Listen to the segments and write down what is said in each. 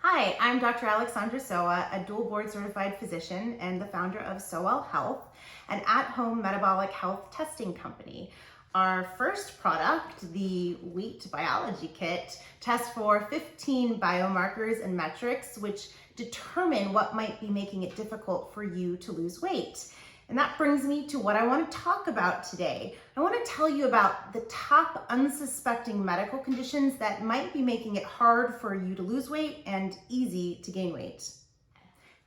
Hi, I'm Dr. Alexandra Sowa, a dual board certified physician and the founder of Sowa Health, an at-home metabolic health testing company. Our first product, the Weight Biology Kit, tests for 15 biomarkers and metrics which determine what might be making it difficult for you to lose weight. And that brings me to what I want to talk about today. I want to tell you about the top unsuspecting medical conditions that might be making it hard for you to lose weight and easy to gain weight.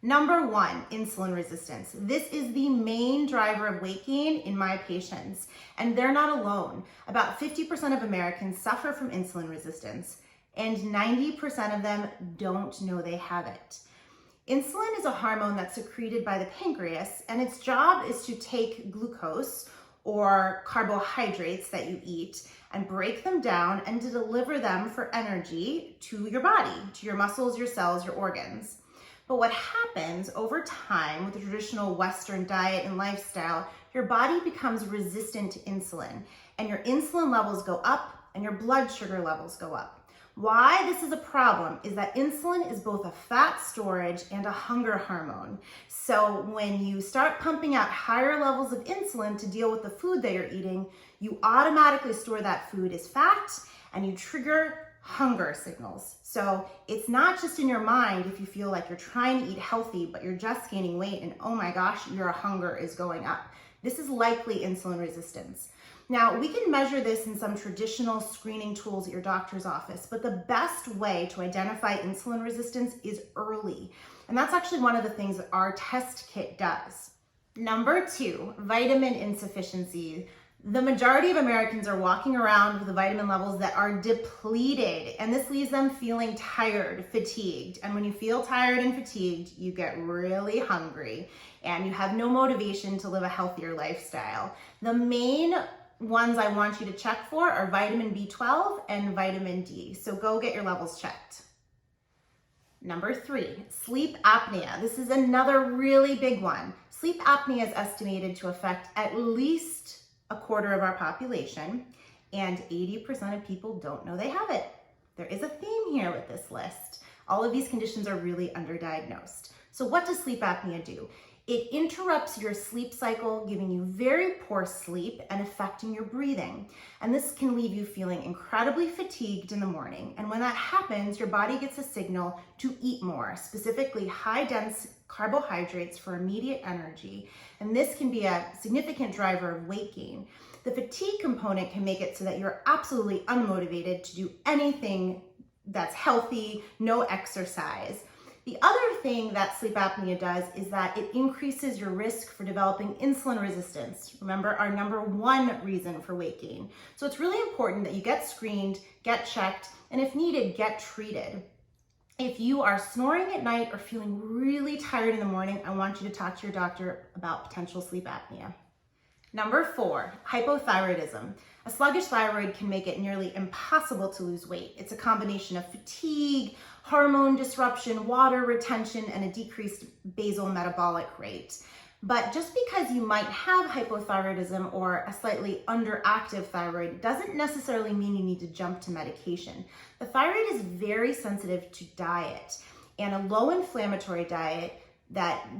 Number one, insulin resistance. This is the main driver of weight gain in my patients, and they're not alone. About 50% of Americans suffer from insulin resistance, and 90% of them don't know they have it. Insulin is a hormone that's secreted by the pancreas, and its job is to take glucose or carbohydrates that you eat and break them down and to deliver them for energy to your body, to your muscles, your cells, your organs. But what happens over time with the traditional Western diet and lifestyle, your body becomes resistant to insulin, and your insulin levels go up and your blood sugar levels go up. Why this is a problem is that insulin is both a fat storage and a hunger hormone. So when you start pumping out higher levels of insulin to deal with the food that you're eating, you automatically store that food as fat and you trigger hunger signals. So it's not just in your mind if you feel like you're trying to eat healthy, but you're just gaining weight and oh my gosh, your hunger is going up. This is likely insulin resistance. Now, we can measure this in some traditional screening tools at your doctor's office, but the best way to identify insulin resistance is early. And that's actually one of the things that our test kit does. Number two, vitamin insufficiency. The majority of Americans are walking around with the vitamin levels that are depleted, and this leaves them feeling tired, fatigued. And when you feel tired and fatigued, you get really hungry and you have no motivation to live a healthier lifestyle. The main ones I want you to check for are vitamin B12 and vitamin D. So go get your levels checked. Number three, sleep apnea. This is another really big one. Sleep apnea is estimated to affect at least a quarter of our population, and 80% of people don't know they have it. There is a theme here with this list. All of these conditions are really underdiagnosed. So what does sleep apnea do? It interrupts your sleep cycle, giving you very poor sleep and affecting your breathing. And this can leave you feeling incredibly fatigued in the morning. And when that happens, your body gets a signal to eat more, specifically high-dense carbohydrates for immediate energy. And this can be a significant driver of weight gain. The fatigue component can make it so that you're absolutely unmotivated to do anything that's healthy, no exercise. The other thing that sleep apnea does is that it increases your risk for developing insulin resistance. Remember, our number one reason for weight gain. So it's really important that you get screened, get checked, and if needed, get treated. If you are snoring at night or feeling really tired in the morning, I want you to talk to your doctor about potential sleep apnea. Number four, hypothyroidism. A sluggish thyroid can make it nearly impossible to lose weight. It's a combination of fatigue, hormone disruption, water retention, and a decreased basal metabolic rate. But just because you might have hypothyroidism or a slightly underactive thyroid doesn't necessarily mean you need to jump to medication. The thyroid is very sensitive to diet, and a low inflammatory diet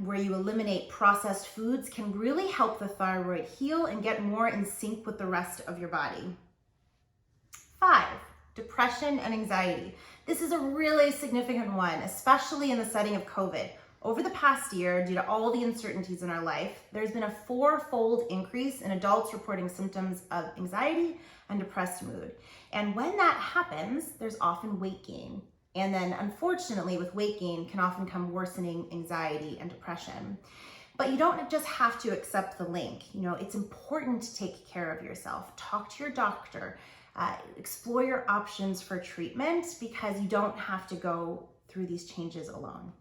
where you eliminate processed foods can really help the thyroid heal and get more in sync with the rest of your body. 5, depression and anxiety. This is a really significant one, especially in the setting of COVID. Over the past year, due to all the uncertainties in our life, there's been a 4-fold increase in adults reporting symptoms of anxiety and depressed mood. And when that happens, there's often weight gain. And then unfortunately with weight gain can often come worsening anxiety and depression. But you don't just have to accept the link. It's important to take care of yourself. Talk to your doctor, explore your options for treatment because you don't have to go through these changes alone.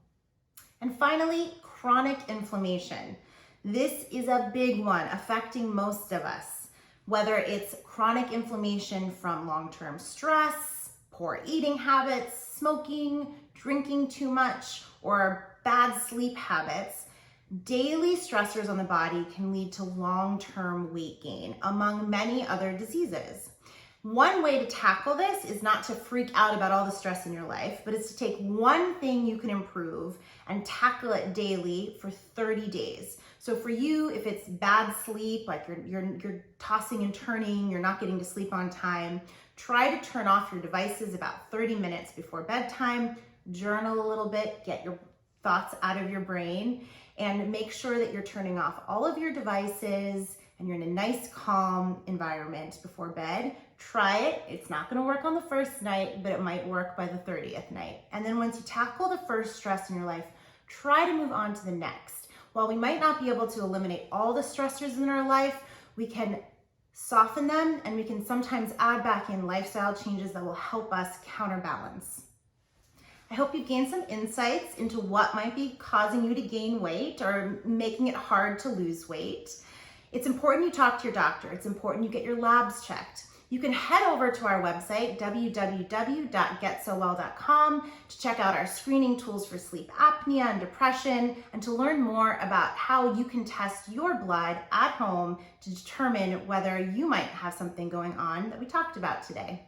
And finally, chronic inflammation. This is a big one affecting most of us, whether it's chronic inflammation from long-term stress, poor eating habits, smoking, drinking too much, or bad sleep habits. Daily stressors on the body can lead to long-term weight gain, among many other diseases. One way to tackle this is not to freak out about all the stress in your life, but it's to take one thing you can improve and tackle it daily for 30 days. So for you, if it's bad sleep, like you're tossing and turning, you're not getting to sleep on time, try to turn off your devices about 30 minutes before bedtime, journal a little bit, get your thoughts out of your brain, and make sure that you're turning off all of your devices and you're in a nice, calm environment before bed. Try it. It's not going to work on the first night, but it might work by the 30th night. And then once you tackle the first stress in your life, try to move on to the next. While we might not be able to eliminate all the stressors in our life, we can soften them, and we can sometimes add back in lifestyle changes that will help us counterbalance. I hope you gained some insights into what might be causing you to gain weight or making it hard to lose weight. It's important you talk to your doctor. It's important you get your labs checked. You can head over to our website, www.getsowell.com, to check out our screening tools for sleep apnea and depression, and to learn more about how you can test your blood at home to determine whether you might have something going on that we talked about today.